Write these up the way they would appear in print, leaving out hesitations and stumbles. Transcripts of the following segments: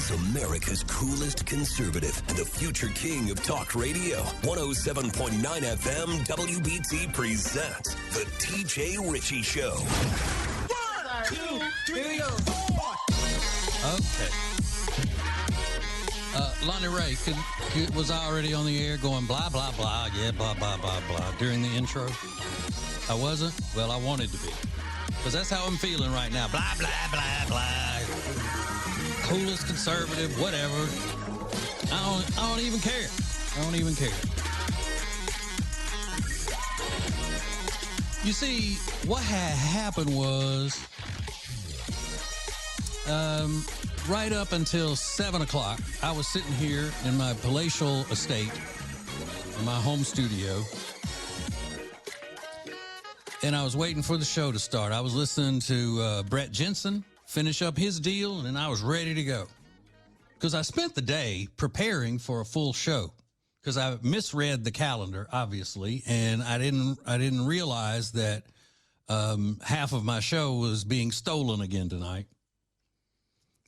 He's America's coolest conservative and the future king of talk radio. 107.9 FM WBT presents The TJ Ritchie Show. 1, 2, 3, 4. Okay. Lonnie Ray was already on the air going blah, blah, blah, yeah, blah, blah, blah, blah during the intro. I wasn't? Well, I wanted to be. Because that's how I'm feeling right now. Blah, blah, blah, blah. Coolest conservative, whatever. I don't even care. I don't even care. You see, what had happened was right up until 7 o'clock, I was sitting here in my palatial estate, in my home studio, and I was waiting for the show to start. I was listening to Brett Jensen finish up his deal, and I was ready to go. Because I spent the day preparing for a full show. Because I misread the calendar, obviously, and I didn't realize that half of my show was being stolen again tonight.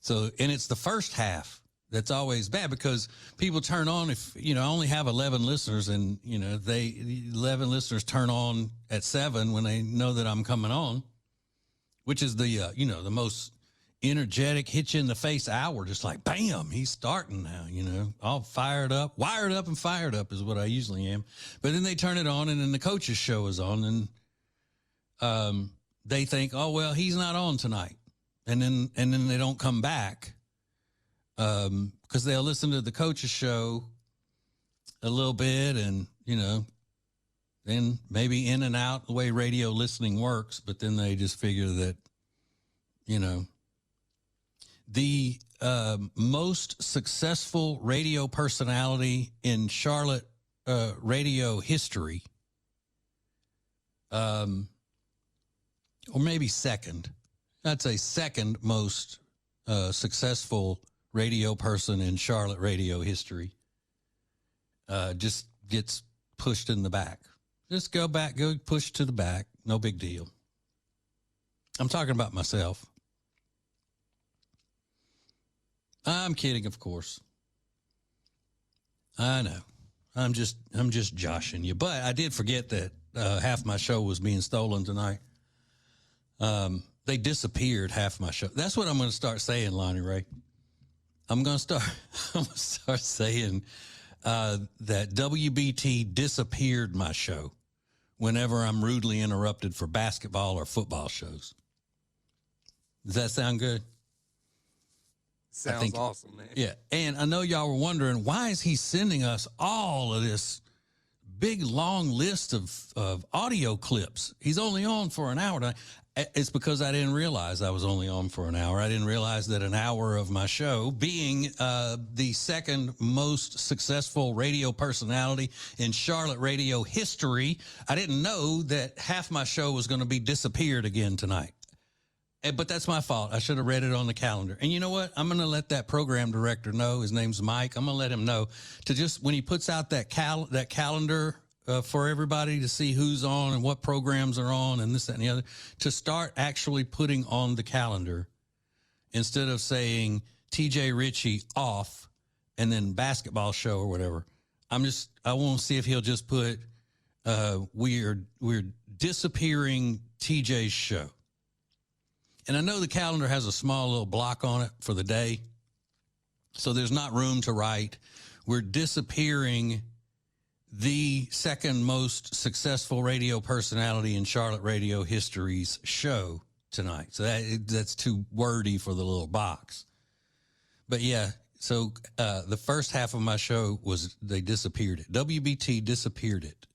So, and it's the first half that's always bad because people turn on if, I only have 11 listeners and, 11 listeners turn on at 7 when they know that I'm coming on, which is the, the most energetic, hit you in the face hour, just like, bam, he's starting now, all fired up, wired up and fired up is what I usually am. But then they turn it on and then the coach's show is on and they think, oh, well, he's not on tonight. And then they don't come back because they'll listen to the coach's show a little bit and, then maybe in and out the way radio listening works. But then they just figure that, the most successful radio personality in Charlotte radio history, or maybe second, I'd say second most successful radio person in Charlotte radio history, just gets pushed in the back. Just go push to the back. No big deal. I'm talking about myself. I'm kidding, of course. I know. I'm just joshing you. But I did forget that half my show was being stolen tonight. They disappeared half my show. That's what I'm going to start saying, Lonnie Ray. I'm going to start saying that WBT disappeared my show whenever I'm rudely interrupted for basketball or football shows. Does that sound good? Sounds awesome, man. Yeah. And I know y'all were wondering, why is he sending us all of this big, long list of audio clips? He's only on for an hour. It's because I didn't realize I was only on for an hour. I didn't realize that an hour of my show, being the second most successful radio personality in Charlotte radio history, I didn't know that half my show was going to be disappeared again tonight. But that's my fault. I should have read it on the calendar. And you know what? I'm going to let that program director know. His name's Mike. I'm going to let him know to just, when he puts out that calendar for everybody to see who's on and what programs are on and this, that, and the other, to start actually putting on the calendar instead of saying TJ Ritchie off and then basketball show or whatever. I want to see if he'll just put we're disappearing TJ's show. And I know the calendar has a small little block on it for the day, so there's not room to write, we're disappearing the second most successful radio personality in Charlotte radio history's show tonight. So that's too wordy for the little box. But yeah, so the first half of my show was they disappeared it. WBT disappeared it.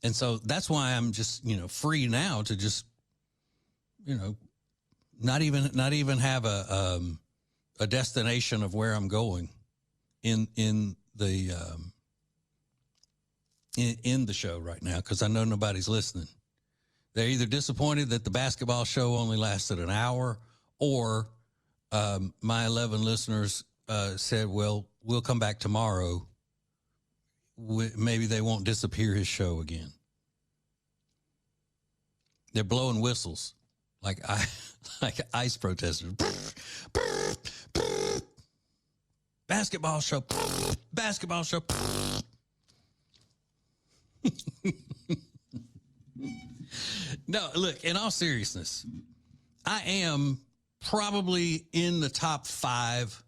And so that's why I'm just, free now to just, not even have a destination of where I'm going in the show right now, because I know nobody's listening. They're either disappointed that the basketball show only lasted an hour, or my 11 listeners said, well, we'll come back tomorrow. Maybe they won't disappear his show again. They're blowing whistles like ice protesters. Basketball show. Basketball show. No, look, in all seriousness, I am probably in the top 5,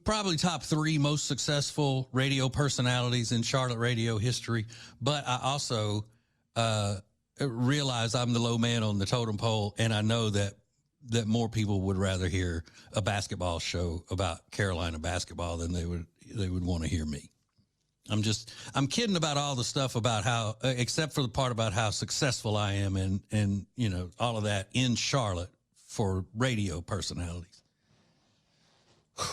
probably top 3 most successful radio personalities in Charlotte radio history. But I also realize I'm the low man on the totem pole, and I know that more people would rather hear a basketball show about Carolina basketball than they would want to hear me. I'm kidding about all the stuff about how, except for the part about how successful I am and you know, all of that in Charlotte for radio personalities. Whew.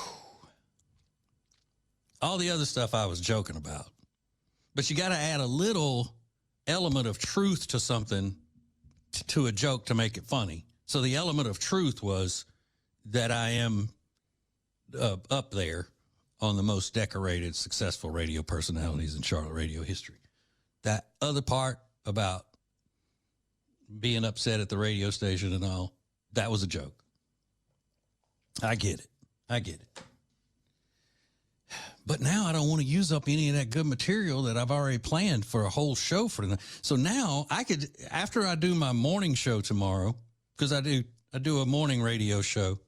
All the other stuff I was joking about. But you got to add a little element of truth to something, to a joke, to make it funny. So the element of truth was that I am up there on the most decorated, successful radio personalities in Charlotte radio history. That other part about being upset at the radio station and all, that was a joke. I get it. But now I don't want to use up any of that good material that I've already planned for a whole show for tonight. So now I could, after I do my morning show tomorrow, because I do a morning radio show,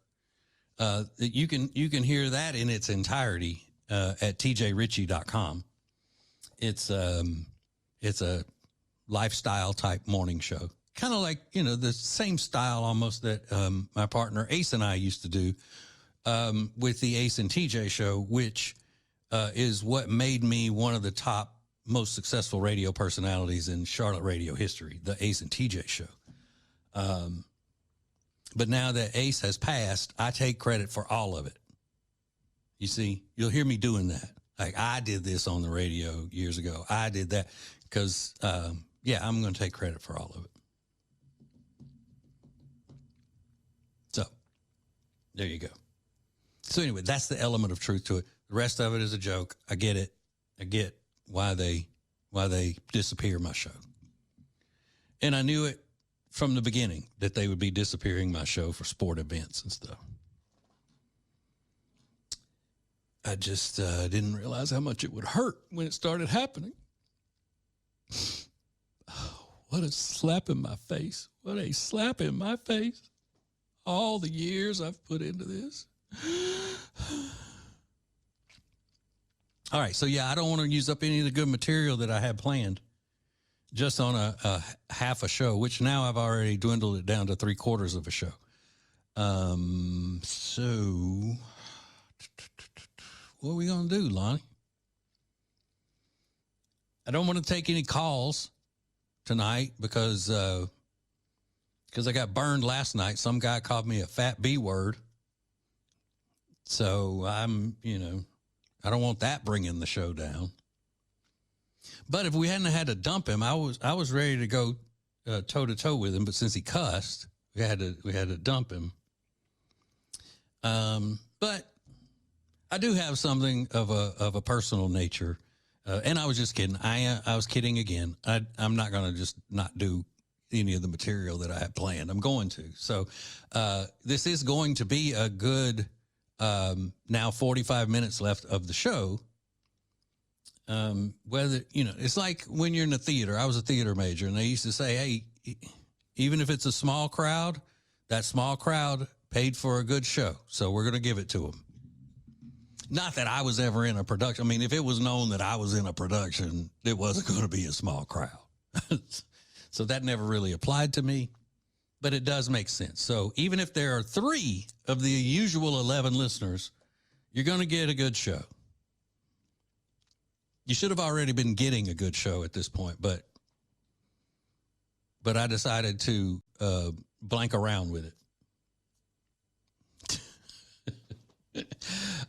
you can hear that in its entirety at tjritchie.com. It's a lifestyle type morning show, kind of like, you know, the same style almost that my partner Ace and I used to do with the Ace and TJ show, which is what made me one of the top most successful radio personalities in Charlotte radio history, the Ace and TJ show. But now that Ace has passed, I take credit for all of it. You see, you'll hear me doing that. Like, I did this on the radio years ago. I did that because, yeah, I'm going to take credit for all of it. So, there you go. So anyway, that's the element of truth to it. The rest of it is a joke. I get it. I get why they disappear my show. And I knew it from the beginning that they would be disappearing my show for sport events and stuff. I just didn't realize how much it would hurt when it started happening. Oh, what a slap in my face. What a slap in my face. All the years I've put into this. All right, so yeah, I don't want to use up any of the good material that I had planned just on a half a show, which now I've already dwindled it down to 3/4 of a show. So what are we going to do, Lonnie? I don't want to take any calls tonight because I got burned last night. Some guy called me a fat B word. So I'm, you know, I don't want that bringing the show down. But if we hadn't had to dump him, I was ready to go toe to toe with him. But since he cussed, we had to dump him. But I do have something of a personal nature, and I was just kidding. I was kidding again. I'm not going to just not do any of the material that I had planned. I'm going to. So this is going to be a good. Now 45 minutes left of the show. Whether, you know, it's like when you're in the theater. I was a theater major, and they used to say, hey, even if it's a small crowd, that small crowd paid for a good show. So we're going to give it to them. Not that I was ever in a production. I mean, if it was known that I was in a production, it wasn't going to be a small crowd. So that never really applied to me. But it does make sense. So even if there are 3 of the usual 11 listeners, you're going to get a good show. You should have already been getting a good show at this point, but I decided to blank around with it.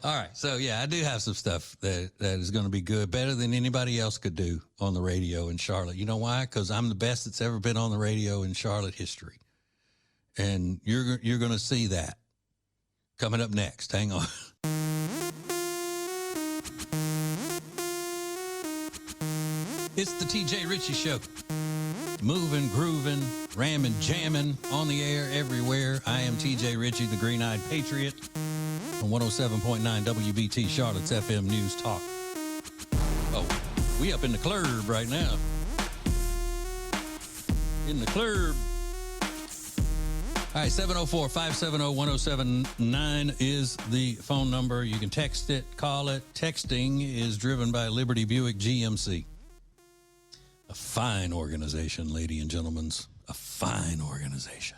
All right. So, yeah, I do have some stuff that is going to be good, better than anybody else could do on the radio in Charlotte. You know why? Because I'm the best that's ever been on the radio in Charlotte history. And you're going to see that coming up next. Hang on. It's the TJ Ritchie Show. Moving, grooving, Ramming, jamming, on the air, everywhere. I am TJ Ritchie, the Green-Eyed Patriot, on 107.9 WBT, Charlotte's FM News Talk. Oh, we up in the club right now. In the club. All right, 704-570-1079 is the phone number. You can text it, call it. Texting is driven by Liberty Buick GMC. A fine organization, ladies and gentlemen. A fine organization.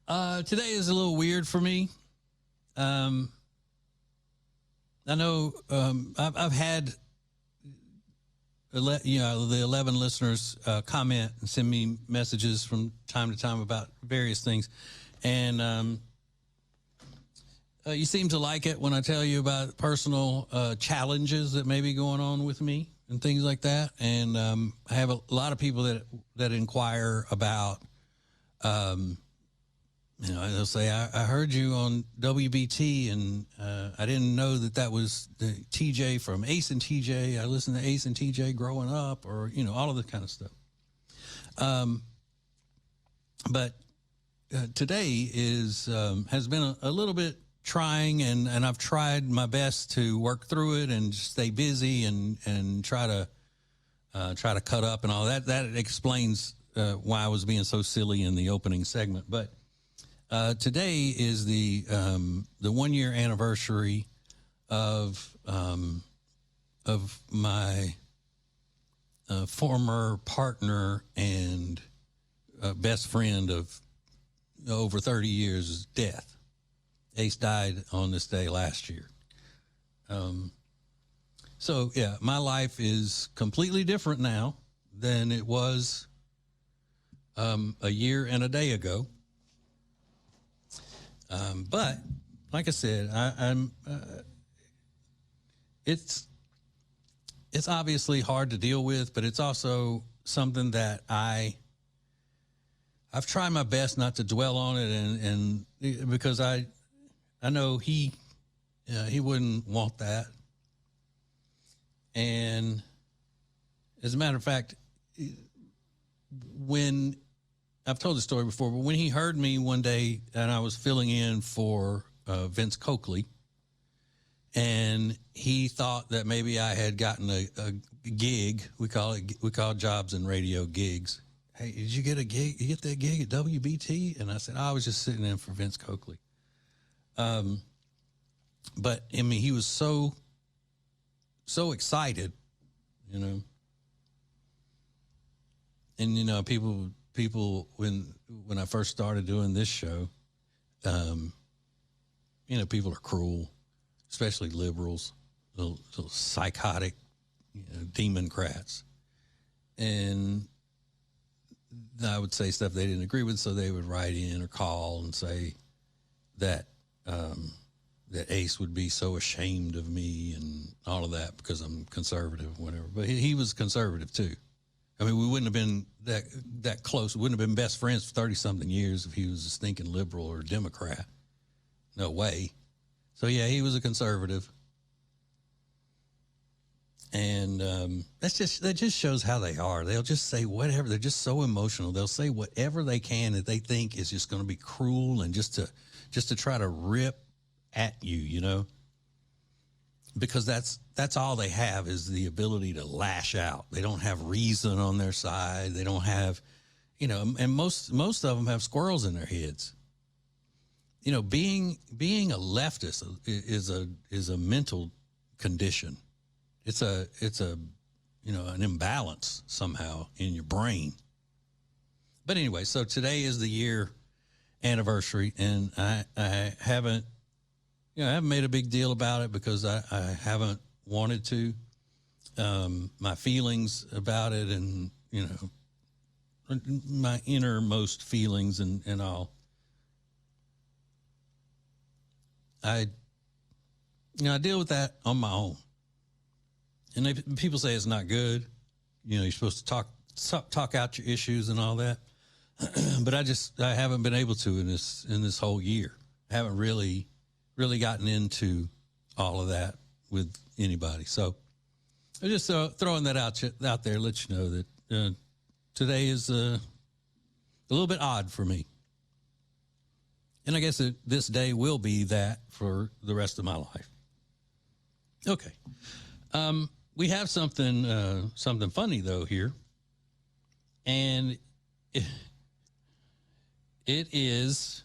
Today is a little weird for me. I know I've had the 11 listeners comment and send me messages from time to time about various things, and you seem to like it when I tell you about personal challenges that may be going on with me and things like that. And I have a lot of people that inquire about, they'll say, I heard you on WBT, and I didn't know that was the TJ from Ace and TJ. I listened to Ace and TJ growing up, or, all of that kind of stuff. But today has been a little bit trying, and I've tried my best to work through it and stay busy and try to cut up and all that. That explains why I was being so silly in the opening segment. But today is the 1 year anniversary of my former partner and best friend of over 30 years' death. Ace died on this day last year. So yeah, my life is completely different now than it was a year and a day ago. But like I said, it's obviously hard to deal with, but it's also something that I've tried my best not to dwell on it, and because I know he wouldn't want that. And as a matter of fact, when I've told the story before, but when he heard me one day and I was filling in for Vince Coakley, and he thought that maybe I had gotten a gig. We call jobs in radio gigs. Hey, did you get a gig? You get that gig at WBT? And I said, I was just sitting in for Vince Coakley. But I mean, he was so excited, and people when I first started doing this show, people are cruel, especially liberals, little psychotic, democrats, and I would say stuff they didn't agree with, so they would write in or call and say that that Ace would be so ashamed of me and all of that because I'm conservative, whatever. But he was conservative too. I mean, we wouldn't have been that close. We wouldn't have been best friends for 30-something years if he was a stinking liberal or Democrat. No way. So yeah, he was a conservative. And that just shows how they are. They'll just say whatever. They're just so emotional. They'll say whatever they can that they think is just going to be cruel, and just to try to rip at you, because that's all they have is the ability to lash out. They don't have reason on their side. They don't have, and most of them have squirrels in their heads. Being a leftist is a mental condition. It's an imbalance somehow in your brain. But anyway, so today is the year anniversary, and I haven't made a big deal about it because I haven't wanted to. My feelings about it, and my innermost feelings and all. I deal with that on my own. And people say it's not good. You're supposed to talk out your issues and all that. But I haven't been able to in this whole year. I haven't really gotten into all of that with anybody. So I'm just throwing that out there, let you know that today is a little bit odd for me. And I guess this day will be that for the rest of my life. Okay. We have something funny, though, here. And it is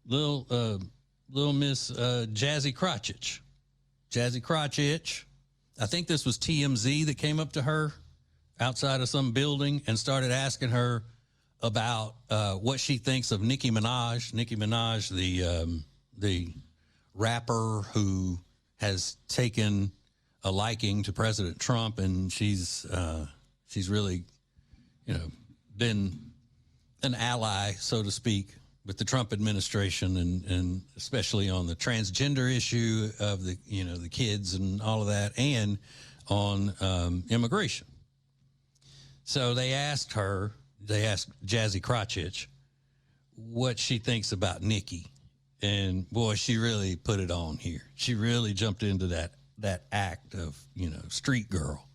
little Miss Jazzy Crotchich. Jazzy Crotchich. I think this was TMZ that came up to her outside of some building and started asking her about what she thinks of Nicki Minaj. Nicki Minaj, the rapper who has taken a liking to President Trump, and she's really, been an ally, so to speak, with the Trump administration, and especially on the transgender issue of the kids and all of that, and on immigration. So they asked Jazzy Crotchich what she thinks about Nicki, and boy, she really put it on here. She really jumped into that act of street girl,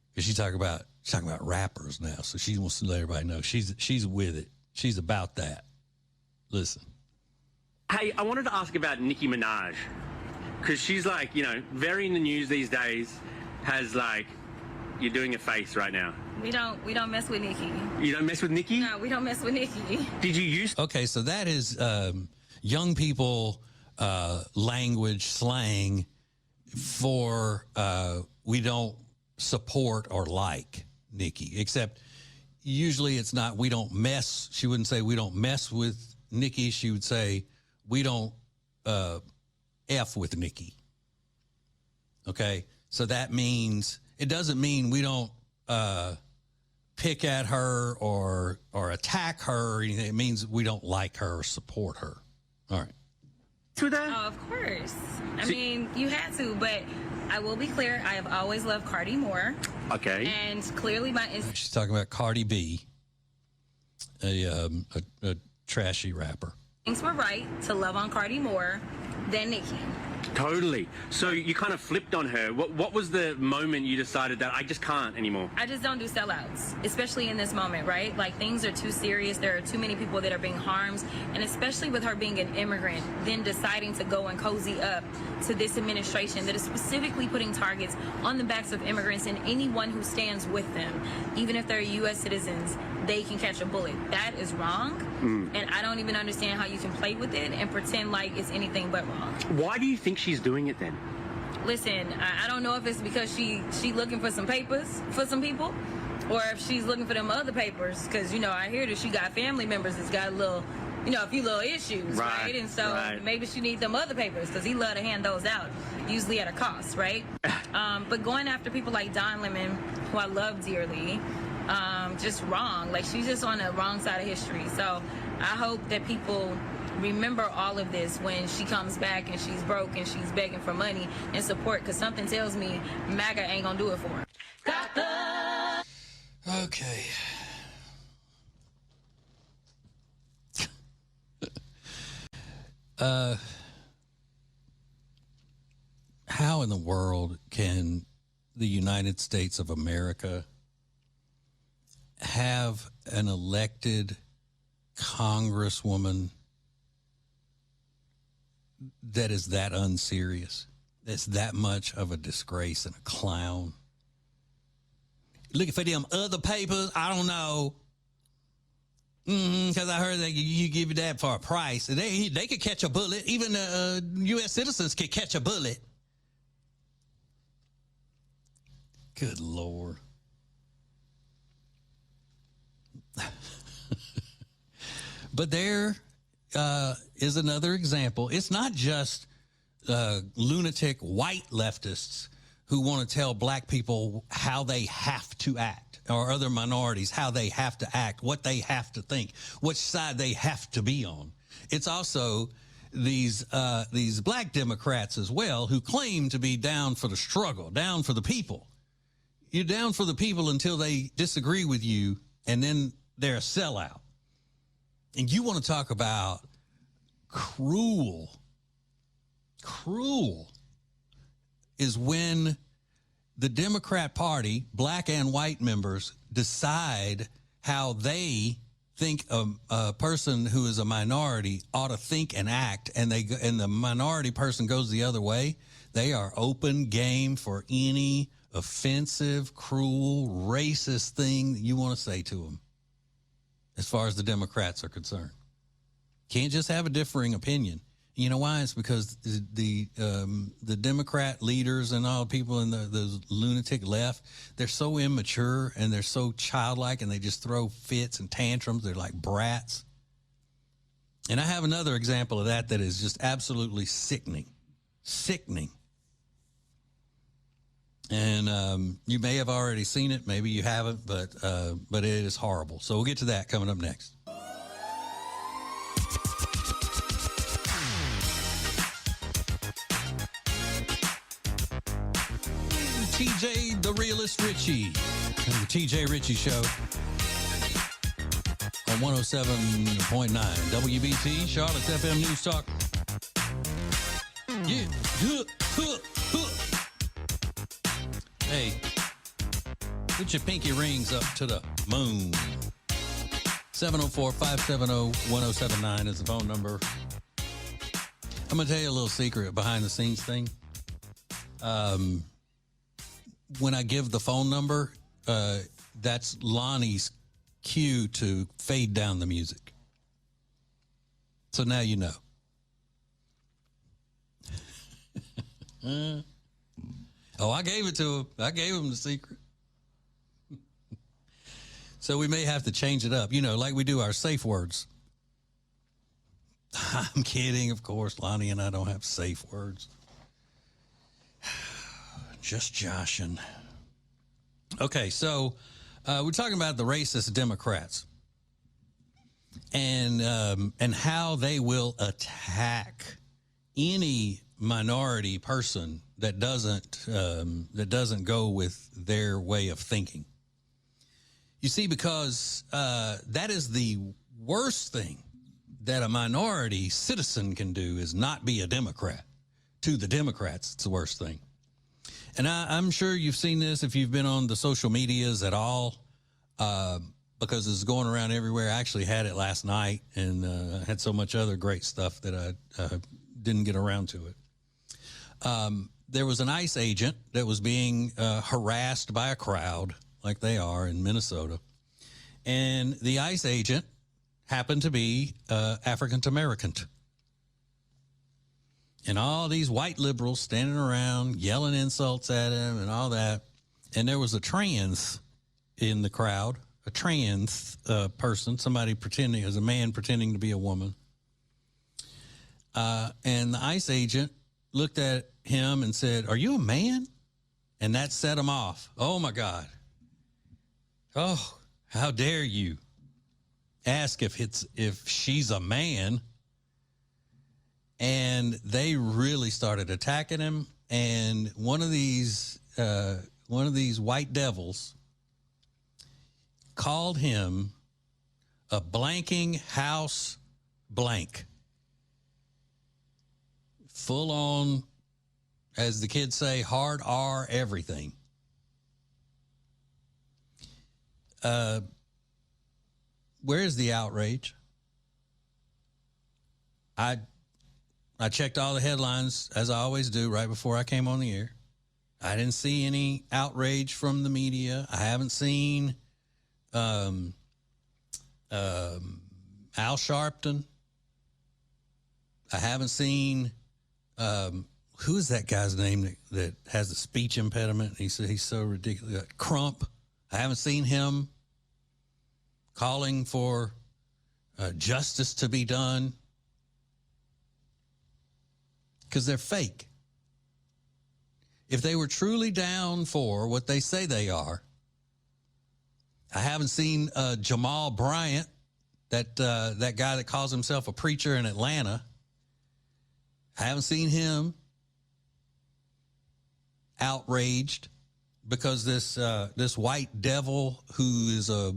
because she's talking about rappers now, so she wants to let everybody know she's with it. She's about that. Listen. Hey, I wanted to ask about Nicki Minaj, because she's very in the news these days. You're doing a face right now. We don't mess with Nicki. You don't mess with Nicki? No, we don't mess with Nicki. Did you use? Okay, so that is young people language slang for we don't support or like Nicki, except usually it's not we don't mess. She wouldn't say we don't mess with Nicki. She would say we don't F with Nicki. Okay, so that means, it doesn't mean we don't pick at her or attack her or anything. It means we don't like her or support her. All right. To that? Oh, of course. I mean, you had to, but I will be clear. I have always loved Cardi more. Okay. And clearly She's talking about Cardi B, a trashy rapper. things were right to love on Cardi more than Nicki. Totally. So you kind of flipped on her. What was the moment you decided that I just can't anymore? I just don't do sellouts, especially in this moment, right? Like, things are too serious. There are too many people that are being harmed. And especially with her being an immigrant, then deciding to go and cozy up to this administration that is specifically putting targets on the backs of immigrants and anyone who stands with them. Even if they're U.S. citizens, they can catch a bullet. That is wrong. And I don't even understand how you can play with it and pretend like it's anything but wrong. Why do you think she's doing it then? Listen, I don't know if it's because she looking for some papers for some people, or if she's looking for them other papers, because, I hear that she got family members that's got a little, a few little issues, right? And so maybe she needs them other papers, because he love to hand those out, usually at a cost, right? But going after people like Don Lemon, who I love dearly, just wrong. Like, she's just on the wrong side of history. So I hope that people remember all of this when she comes back and she's broke and she's begging for money and support, because something tells me MAGA ain't gonna do it for her. Okay. How in the world can the United States of America have an elected congresswoman that is that unserious, that's that much of a disgrace and a clown? Looking for them other papers? I don't know. Because I heard that you give that for a price. They could catch a bullet. Even U.S. citizens could catch a bullet. Good Lord. But there is another example. It's not just lunatic white leftists who want to tell black people how they have to act, or other minorities how they have to act, what they have to think, which side they have to be on. It's also these black Democrats as well, who claim to be down for the struggle, down for the people. You're down for the people until they disagree with you, and then they're a sellout. And you want to talk about cruel is when the Democrat Party, black and white members, decide how they think a person who is a minority ought to think and act, and the minority person goes the other way, they are open game for any offensive, cruel, racist thing that you want to say to them, as far as the Democrats are concerned. Can't just have a differing opinion. You know why? It's because the Democrat leaders and all people in the lunatic left, they're so immature and they're so childlike, and they just throw fits and tantrums. They're like brats. And I have another example of that is just absolutely sickening. Sickening. And you may have already seen it, maybe you haven't, but it is horrible. So we'll get to that coming up next. TJ the Realist Ritchie, and the TJ Ritchie Show on 107.9 WBT, Charlotte's FM News Talk. Yeah. Hey, put your pinky rings up to the moon. 704-570-1079 is the phone number. I'm going to tell you a little secret behind the scenes thing. When I give the phone number, that's Lonnie's cue to fade down the music. So now you know. Oh, I gave it to him. I gave him the secret. So we may have to change it up, like we do our safe words. I'm kidding, of course. Lonnie and I don't have safe words. Just joshing. Okay, so we're talking about the racist Democrats and how they will attack any minority person that doesn't go with their way of thinking. You see, because that is the worst thing that a minority citizen can do is not be a Democrat. To the Democrats, it's the worst thing. And I'm sure you've seen this if you've been on the social medias at all, because it's going around everywhere. I actually had it last night and had so much other great stuff that I didn't get around to it. There was an ICE agent that was being harassed by a crowd, like they are in Minnesota. And the ICE agent happened to be African-American. And all these white liberals standing around yelling insults at him and all that. And there was a trans in the crowd, a trans person, somebody pretending as a man pretending to be a woman. And the ICE agent looked at him and said, "Are you a man?" And that set him off. Oh, my God. Oh, how dare you ask if she's a man. And they really started attacking him. And one of these white devils called him a blanking house blank. Full on, as the kids say, hard R everything. Where's the outrage? I checked all the headlines, as I always do, right before I came on the air. I didn't see any outrage from the media. I haven't seen Al Sharpton. I haven't seen who is that guy's name that has a speech impediment? He said he's so ridiculous. Crump. I haven't seen him calling for justice to be done. Because they're fake. If they were truly down for what they say they are, I haven't seen Jamal Bryant, that guy that calls himself a preacher in Atlanta. I haven't seen him outraged because this white devil who is a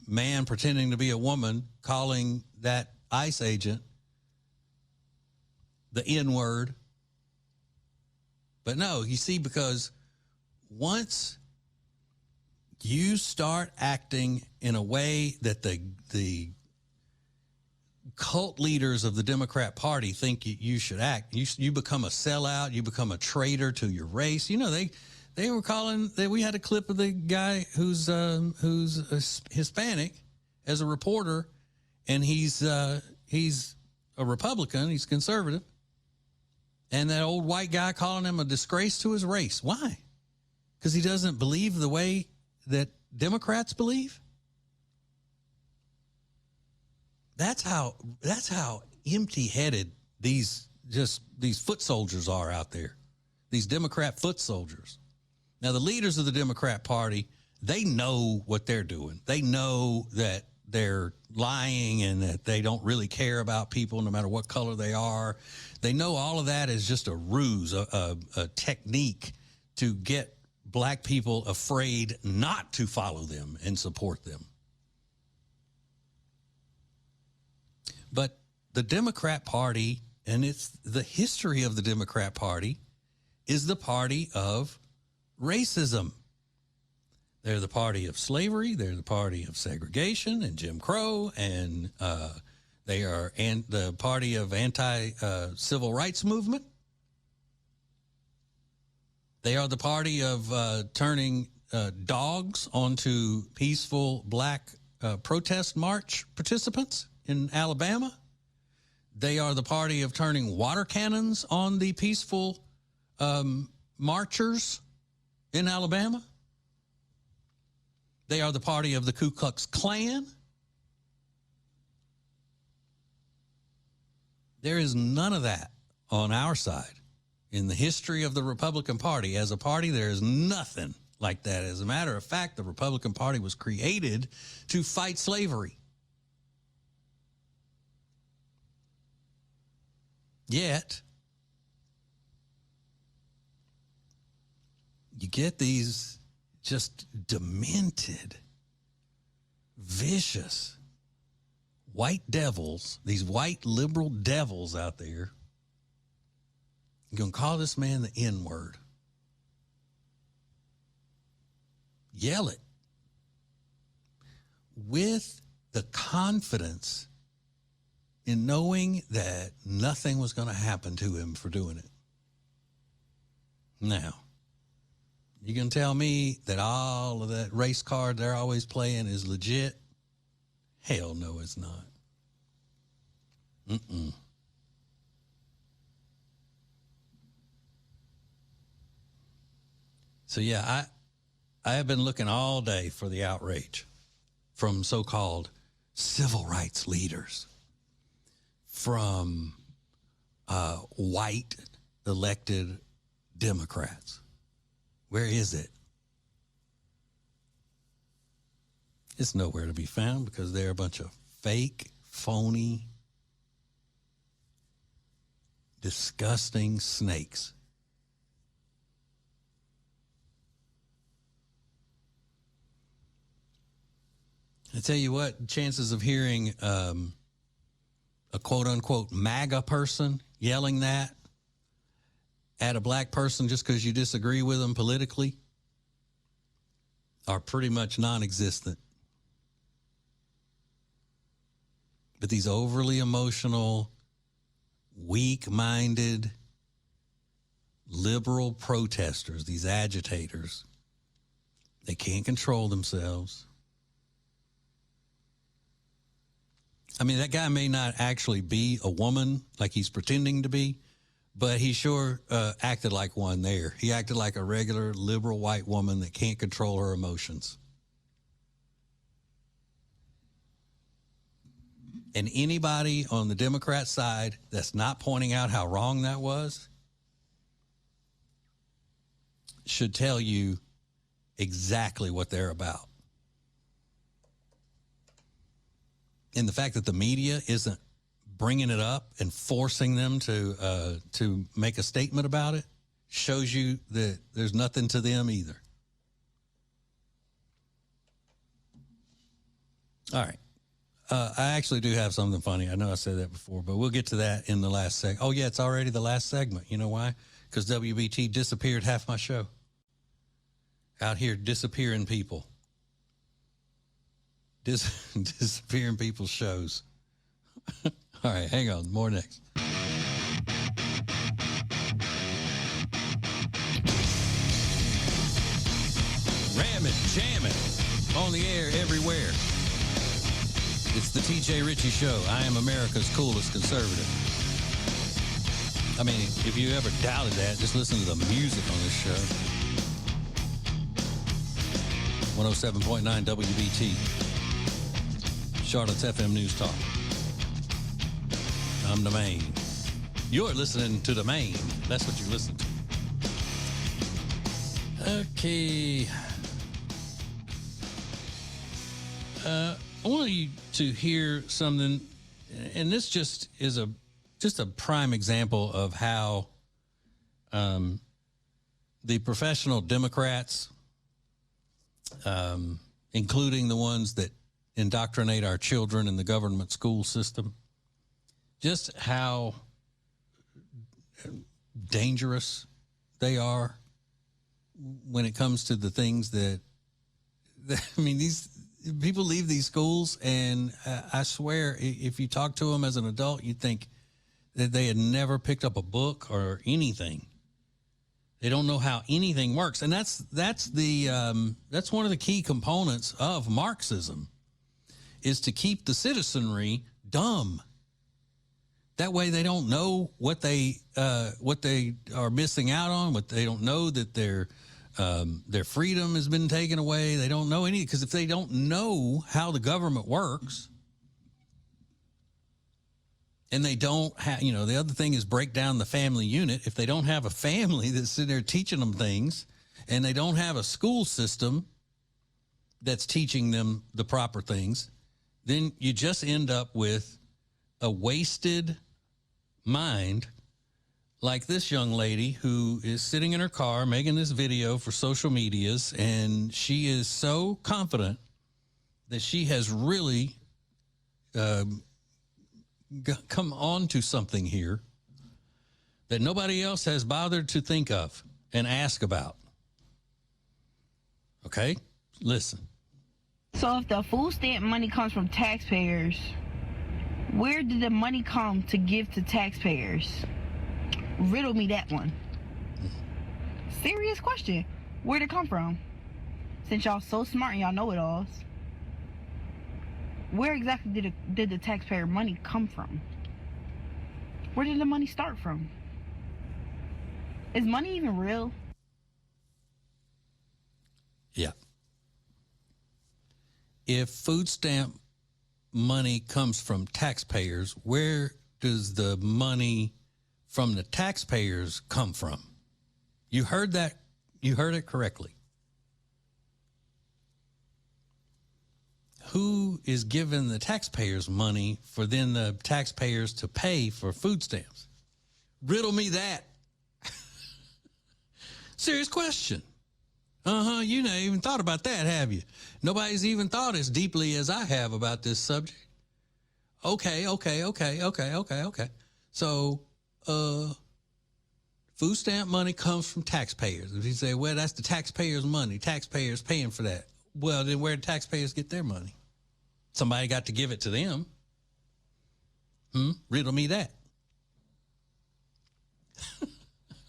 man pretending to be a woman calling that ICE agent the N-word. But no, you see, because once you start acting in a way that the cult leaders of the Democrat Party think you should act, you become a sellout, you become a traitor to your race. You know, they were calling, we had a clip of the guy who's Hispanic as a reporter, and he's a Republican, he's conservative, and that old white guy calling him a disgrace to his race. Why? Because he doesn't believe the way that Democrats believe? That's how empty-headed these foot soldiers are out there, these Democrat foot soldiers. Now, the leaders of the Democrat Party, they know what they're doing. They know that they're lying and that they don't really care about people no matter what color they are. They know all of that is just a ruse, a technique to get black people afraid not to follow them and support them. But the Democrat Party, and it's the history of the Democrat Party, is the party of racism. They're the party of slavery. They're the party of segregation and Jim Crow, and they are the party of anti-civil rights movement. They are the party of turning dogs onto peaceful black protest march participants in Alabama. They are the party of turning water cannons on the peaceful marchers in Alabama. They are the party of the Ku Klux Klan. There is none of that on our side. In the history of the Republican Party, as a party, there is nothing like that. As a matter of fact, the Republican Party was created to fight slavery. Yet, you get these just demented, vicious white devils, these white liberal devils out there. You're going to call this man the N-word. Yell it with the confidence in knowing that nothing was going to happen to him for doing it. Now, you going to tell me that all of that race card they're always playing is legit? Hell no, it's not. So, yeah, I have been looking all day for the outrage from so-called civil rights leaders, from white elected Democrats. Where is it? It's nowhere to be found because they're a bunch of fake, phony, disgusting snakes. I tell you what, chances of hearing a quote-unquote MAGA person yelling that at a black person just because you disagree with them politically are pretty much non-existent. But these overly emotional, weak-minded, liberal protesters, these agitators, they can't control themselves. I mean, that guy may not actually be a woman like he's pretending to be, but he sure acted like one there. He acted like a regular liberal white woman that can't control her emotions. And anybody on the Democrat side that's not pointing out how wrong that was should tell you exactly what they're about. And the fact that the media isn't bringing it up and forcing them to make a statement about it shows you that there's nothing to them either. All right. I actually do have something funny. I know I said that before, but we'll get to that in the last segment. Oh, yeah, it's already the last segment. You know why? Because WBT disappeared half my show. Out here disappearing people. disappearing people's shows. All right, hang on. More next. Ramming, jamming, on the air everywhere. It's the TJ Ritchie Show. I am America's coolest conservative. I mean, if you ever doubted that, just listen to the music on this show. 107.9 WBT. Charlotte's FM News Talk. I'm the main. You're listening to the main. That's what you listen to. Okay. I want you to hear something, and this just is a prime example of how the professional Democrats, including the ones that indoctrinate our children in the government school system, just how dangerous they are when it comes to the things that I mean, these people leave these schools, and I swear, if you talk to them as an adult, you'd think that they had never picked up a book or anything. They don't know how anything works, and that's one of the key components of Marxism, is to keep the citizenry dumb. That way, they don't know what they are missing out on. What they don't know that their freedom has been taken away. They don't know any, because if they don't know how the government works, and they don't have, the other thing is break down the family unit. If they don't have a family that's sitting there teaching them things, and they don't have a school system that's teaching them the proper things, then you just end up with a wasted mind, like this young lady who is sitting in her car making this video for social medias, and she is so confident that she has really come on to something here that nobody else has bothered to think of and ask about. Okay? Listen. So if the food stamp money comes from taxpayers, where did the money come to give to taxpayers? Riddle me that one. Serious question. Where'd it come from? Since y'all so smart and y'all know it alls, where exactly did the taxpayer money come from? Where did the money start from? Is money even real? Yeah. If food stamp money comes from taxpayers, where does the money from the taxpayers come from? You heard that. You heard it correctly. Who is giving the taxpayers money for then the taxpayers to pay for food stamps? Riddle me that. Serious question. You never even thought about that, have you? Nobody's even thought as deeply as I have about this subject. Okay. So, food stamp money comes from taxpayers. If you say, well, that's the taxpayers' money, taxpayers paying for that. Well, then where do taxpayers get their money? Somebody got to give it to them. Riddle me that.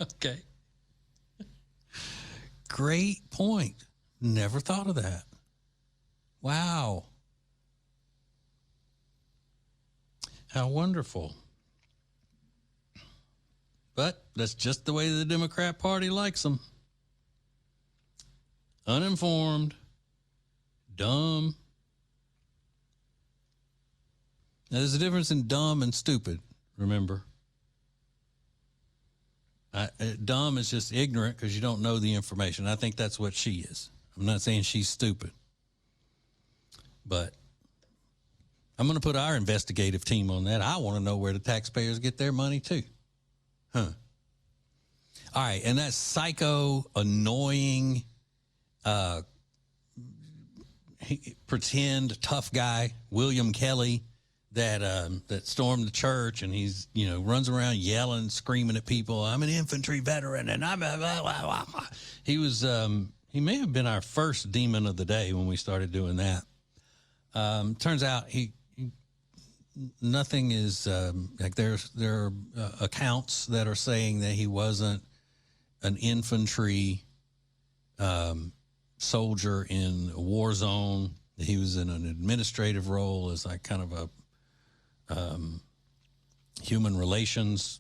Okay. Great point. Never thought of that. Wow. How wonderful. But that's just the way the Democrat Party likes them. Uninformed, dumb. Now, there's a difference in dumb and stupid, remember? Dumb is just ignorant because you don't know the information. I think that's what she is. I'm not saying she's stupid. But I'm going to put our investigative team on that. I want to know where the taxpayers get their money, too. All right, and that psycho, annoying, pretend tough guy, William Kelly, that stormed the church, and he's, runs around yelling, screaming at people. I'm an infantry veteran, and I'm blah, blah, blah. He was, he may have been our first demon of the day when we started doing that. Turns out nothing is like there are accounts that are saying that he wasn't an infantry soldier in a war zone. He was in an administrative role as like kind of a human relations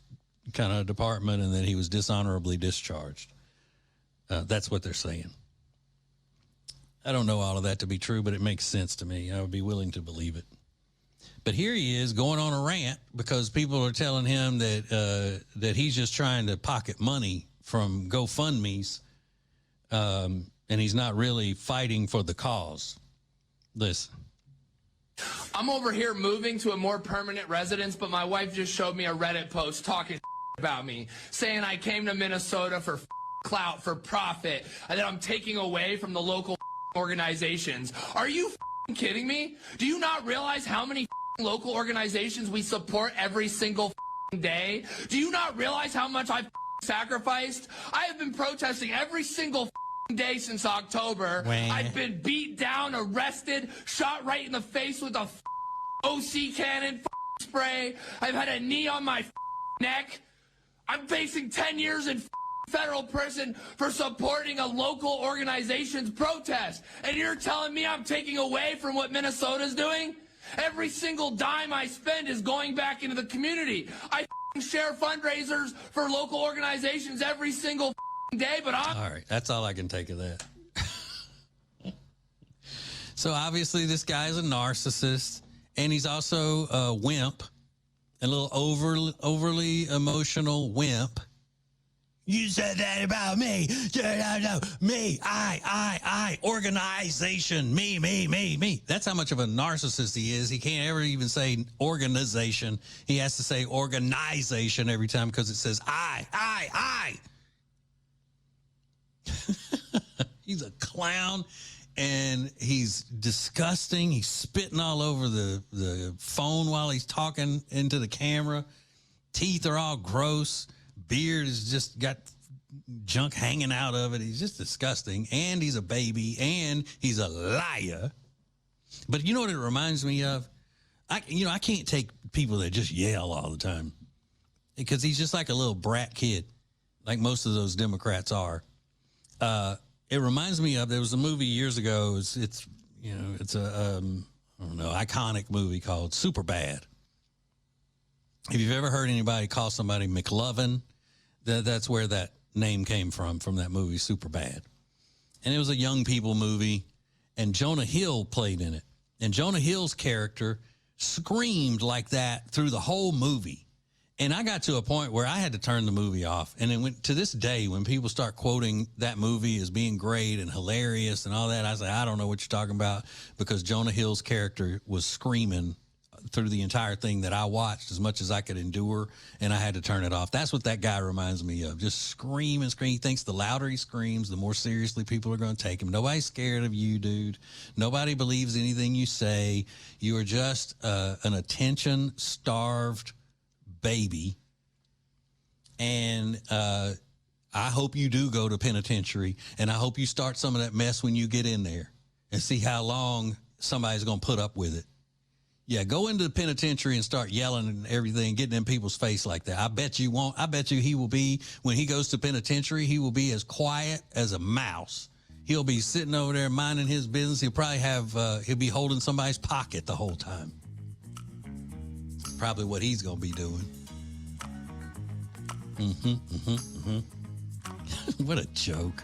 kind of department, and then he was dishonorably discharged. That's what they're saying. I don't know all of that to be true, but it makes sense to me. I would be willing to believe it. But here he is going on a rant because people are telling him that he's just trying to pocket money from GoFundMe's, and he's not really fighting for the cause. Listen. I'm over here moving to a more permanent residence, but my wife just showed me a Reddit post talking about me, saying I came to Minnesota for clout, for profit, and that I'm taking away from the local organizations. Are you kidding me? Do you not realize how many local organizations we support every single day? Do you not realize how much I've sacrificed? I have been protesting every single day since October. I've been beat down, arrested, shot right in the face with a OC cannon spray. I've had a knee on my neck. I'm facing 10 years in federal prison for supporting a local organization's protest. And you're telling me I'm taking away from what Minnesota's doing? Every single dime I spend is going back into the community. I share fundraisers for local organizations every single day, but I'm... All right, that's all I can take of that. So obviously this guy's a narcissist, and he's also a wimp, a little overly emotional wimp. You said that about me. No, me, I, organization, me. That's how much of a narcissist he is. He can't ever even say organization. He has to say organization every time because it says I. He's a clown, and he's disgusting. He's spitting all over the phone while he's talking into the camera. Teeth are all gross. Beard has just got junk hanging out of it. He's just disgusting, and he's a baby, and he's a liar. But you know what it reminds me of? I can't take people that just yell all the time, because he's just like a little brat kid, like most of those Democrats are. It reminds me of, there was a movie years ago. It's a I don't know, iconic movie called Superbad. If you've ever heard anybody call somebody McLovin, that's where that name came from that movie, Superbad. And it was a young people movie, and Jonah Hill played in it. And Jonah Hill's character screamed like that through the whole movie. And I got to a point where I had to turn the movie off. And then to this day, when people start quoting that movie as being great and hilarious and all that, I say, I don't know what you're talking about, because Jonah Hill's character was screaming through the entire thing that I watched as much as I could endure, and I had to turn it off. That's what that guy reminds me of. Just scream and scream. He thinks the louder he screams, the more seriously people are going to take him. Nobody's scared of you, dude. Nobody believes anything you say. You are just an attention-starved baby, and I hope you do go to penitentiary, and I hope you start some of that mess when you get in there and see how long somebody's going to put up with it. Yeah, go into the penitentiary and start yelling and everything, getting in people's face like that. I bet you won't. I bet you he will be, when he goes to penitentiary, he will be as quiet as a mouse. He'll be sitting over there minding his business. He'll probably he'll be holding somebody's pocket the whole time. Probably what he's going to be doing. What a joke.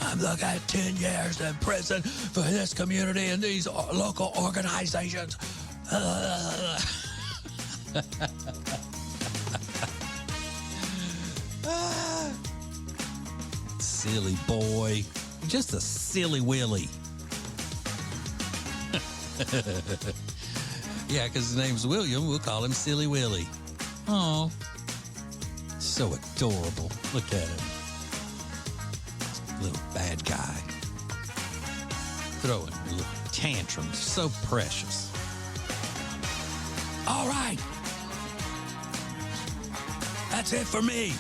I'm looking at 10 years in prison for this community and these local organizations. Silly boy. Just a silly Willie. Yeah, because his name's William. We'll call him Silly Willie. Oh, so adorable. Look at him. Little bad guy. Throwing little tantrums. So precious. All right. That's it for me.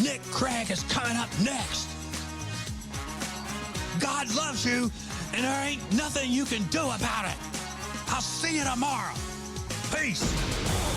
Nick Craig is coming up next. God loves you, and there ain't nothing you can do about it. I'll see you tomorrow. Peace.